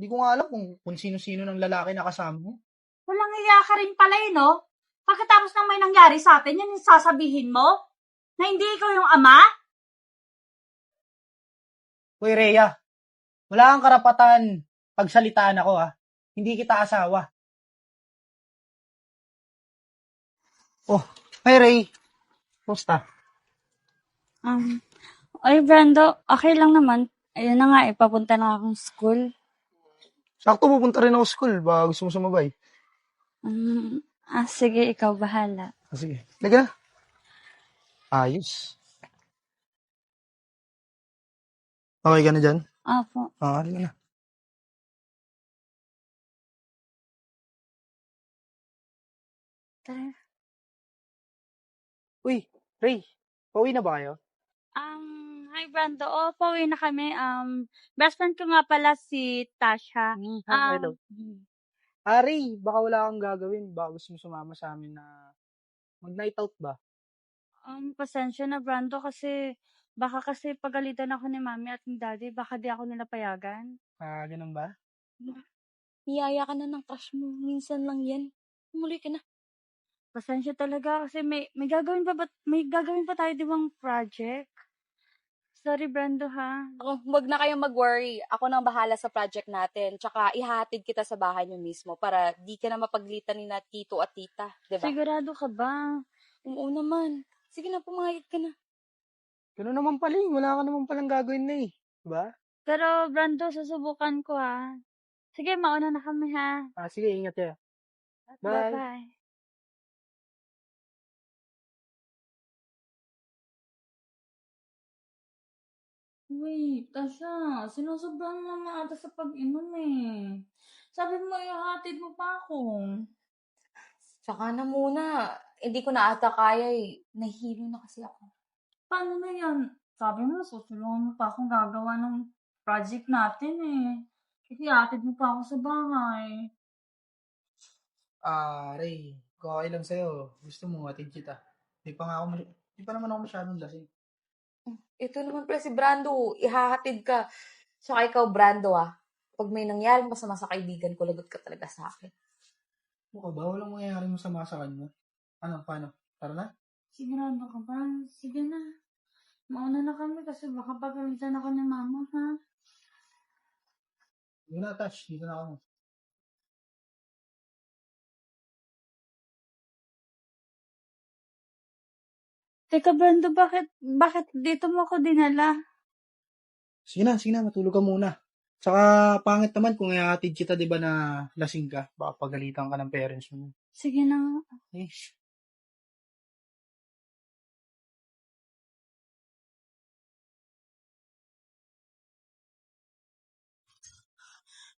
Di ko nga alam kung sino-sino ng lalaki na kasama mo. Walang iya ka rin pala no? Pagkatapos ng may nangyari sa atin, yan yung sasabihin mo? Na hindi ikaw yung ama? Uy, Rhea, wala kang karapatan pagsalitaan ako ha. Hindi kita asawa. Oh, hi Ray. Kumusta? Ay Brando, okay lang naman. Ayun na nga, papunta na akong school. Sakto pupunta rin ako school. Baka gusto mo sumabay. Sige, ikaw bahala. Sige. Liga na. Ayos. Okay ka na dyan? Opo. Liga na. Tara. Uy, Ray. Pauwi na ba kayo? Hi Brando. Pauwi na kami. Best friend ko nga pala si Tasha. Hello. Ray, baka wala kang gagawin. Baka gusto mo sumama sa amin na mag-night out ba? Pasensya na Brando kasi baka kasi pagalitan ako ni Mami at ni Daddy, baka di ako nila payagan. Ganun ba? Niyaya ka na ng crush mo. Minsan lang yan. Umuwi ka na. Pasensya talaga kasi may gagawin pa tayo di bang project? Sorry Brando ha. Huwag na kayong mag-worry. Ako nang bahala sa project natin. Tsaka ihatid kita sa bahay niyo mismo para di ka na mapaglitan ni na tito at tita. Diba? Sigurado ka ba? Oo naman. Sige na, pumayag ka na. Ganun naman pala eh. Wala ka naman palang gagawin na eh. Diba? Pero Brando, susubukan ko ha. Sige, mauna na kami ha. Sige, ingat kayo. Bye. Bye-bye. Wait, Tasha, sinusobrahan naman ata sa pag-inom eh. Sabi mo, ihatid mo pa ako. Tsaka na muna. Hindi ko na ata kaya eh. Nahihilo na kasi ako. Paano na yan? Sabi mo, susulungan mo pa akong gagawa ng project natin eh. Kasi ihatid mo pa ako sa bahay. Ray, kung okay lang sa'yo, gusto mo atid kita. Di pa naman ako masyadong lasing. Ito naman pala si Brando. Ihahatid ka. Tsaka ikaw, Brando pag may nangyari masama sa kaibigan ko, lagot ka talaga sa akin. Mukha ba? Walang mangyayari masama sa kanya. Paano? Tara na? Sigurado ka ba? Sige na. Mauna na kami kasi baka pagalitan ako ni Mama ha. Hindi na touch. Dito na ako. Teka Brando, bakit dito mo ako dinala? Sige na. Matulog ka muna. Tsaka pangit naman kung ihatid kita, di ba, na lasing ka. Baka pagalitan ka ng parents mo. Sige na. Eh.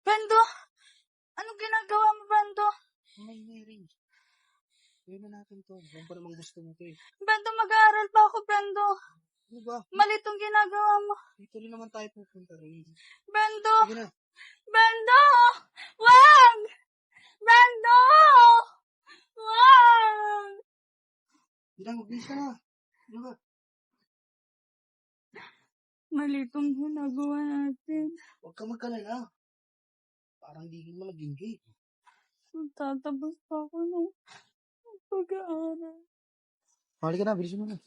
Brando! Anong ginagawa mo, Brando? Ay, Mary. Gawin na natin to. Huwag pa namang gusto mo to eh. Brando, mag-aaral pa ako, Brando. Ano ba? Mali itong ginagawa mo. Dito rin naman tayo pupunta rin. Brando! Sige na. Brando! Wag! Brando! Wag! Hindi na, magbisa na. Ano ba? Mali itong ginagawa natin. Huwag ka magkalala. Parang di mo nag-enjoy. Tatabas pa ako ng pag-aaral. Mali ka na, bilisin mo na.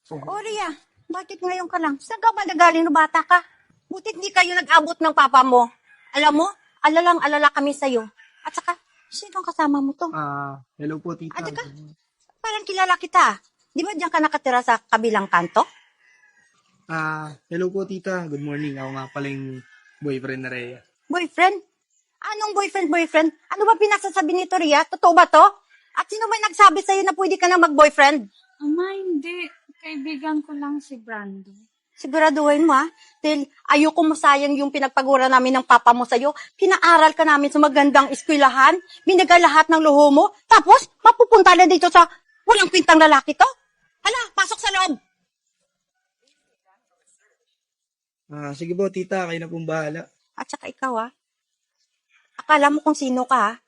Ria, bakit ngayon ka lang? Saan ka ba nagaling no bata ka? Butit hindi kayo nag-abot ng papa mo. Alam mo, alalang-alala kami sa'yo. At saka, sino ang kasama mo to? Hello po, tita. At saka, parang kilala kita. Di ba diyan ka nakatira sa kabilang kanto? Hello po, tita. Good morning. Ako nga pala yung boyfriend na Rhea. Boyfriend? Anong boyfriend? Ano ba pinasasabi nito, Ria? Totoo ba to? At sino ba nagsabi sa'yo na pwede ka na mag-boyfriend? Ama, hindi. Kaibigan ko lang si Brando. Siguraduhin mo, Dahil ayoko masayang yung pinagpagura namin ng papa mo sa'yo. Pinaaral ka namin sa magandang eskwelahan. Binigay lahat ng luho mo. Tapos, mapupunta na dito sa walang kwintang lalaki to? Hala, pasok sa loob. Sige po, tita. Kayo na pong bahala. At saka ikaw, Akala mo kung sino ka,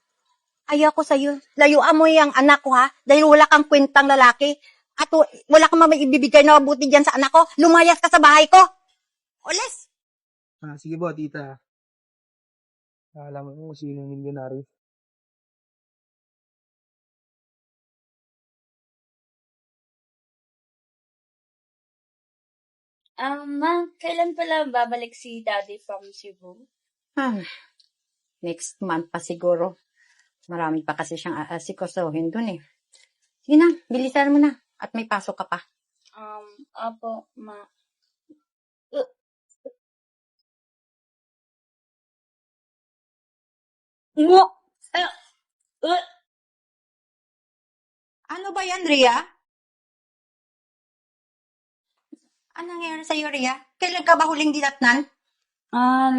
Ayoko sa'yo. Layuan mo yung anak ko, Dahil wala kang kwintang lalaki. At wala kang maibibigay na mabuti dyan sa anak ko. Lumayas ka sa bahay ko. O Ulis! Sige po, tita. Alam mo kung sino yung milyonaryo. Ma, kailan pala babalik si Daddy from Cebu? Ah, next month pa siguro. Marami pa kasi siyang aasikosohin dun eh. Sige na, bilisan mo na. At may pasok ka pa. Apo, ma. Ngo! Ano ba yan, Ria? Ano nangyayari sa'yo, Ria? Kailan ka ba huling dinatnan?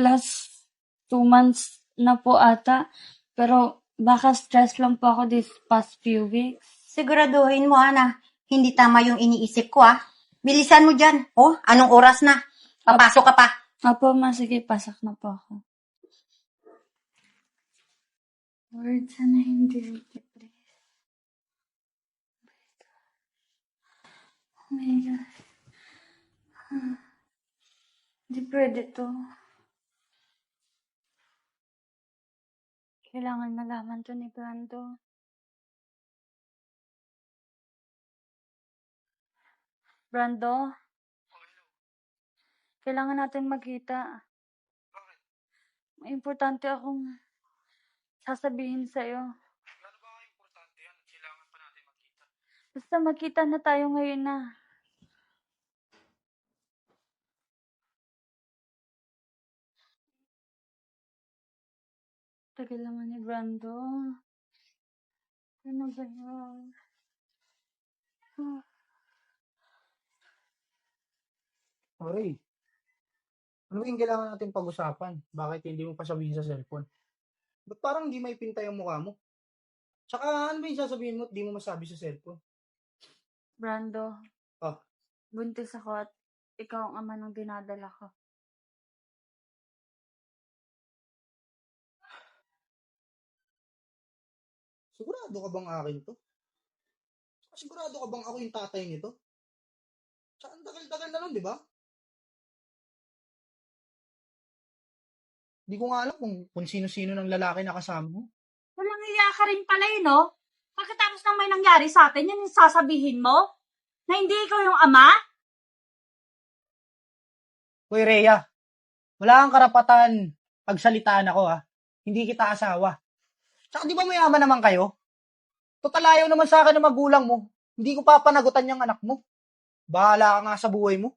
Last 2 months na po ata. Pero baka stress lang po ako this past few weeks. Siguraduhin mo, na hindi tama yung iniisip ko, Bilisan mo dyan. Oh, anong oras na? Papasok ka pa. Apo, ma, sige, pasok na po ako. Lord, sana hindi please. Oh my God. Hindi pwede to. Kailangan malaman to ni Brando. Brando? Kailangan natin magkita. May importante akong sasabihin sa'yo. Ano ba importante yan? Kailangan pa natin magkita. Basta magkita na tayo ngayon na. Tagal naman ni Brando. Ano ba yun? Sorry. Ano yung kailangan natin pag-usapan? Bakit hindi mo pa sabihin sa cellphone? Ba't parang hindi maipintay ang mukha mo? Tsaka ano ba yung sasabihin mo at di mo masabi sa cellphone? Brando, Oh, buntis ako at ikaw ang ama ng dinadala ko. sigurado ka bang akin to? Tsaka sigurado ka bang ako yung tatay nito? Tsaka ang tagal-tagal na nun, di ba? Di ko nga alam kung sino-sino ng lalaki na kasama mo. Walang iya ka rin pala no? Pagkatapos ng may nangyari sa atin, yan yung sasabihin mo? Na hindi ikaw yung ama? Hoy, Rhea, wala kang karapatan pagsalitaan ako, Hindi kita asawa. Tsaka di ba mayaman naman kayo? Total ayaw naman sa akin ng magulang mo. Hindi ko papanagutan yung anak mo. Bahala ka nga sa buhay mo.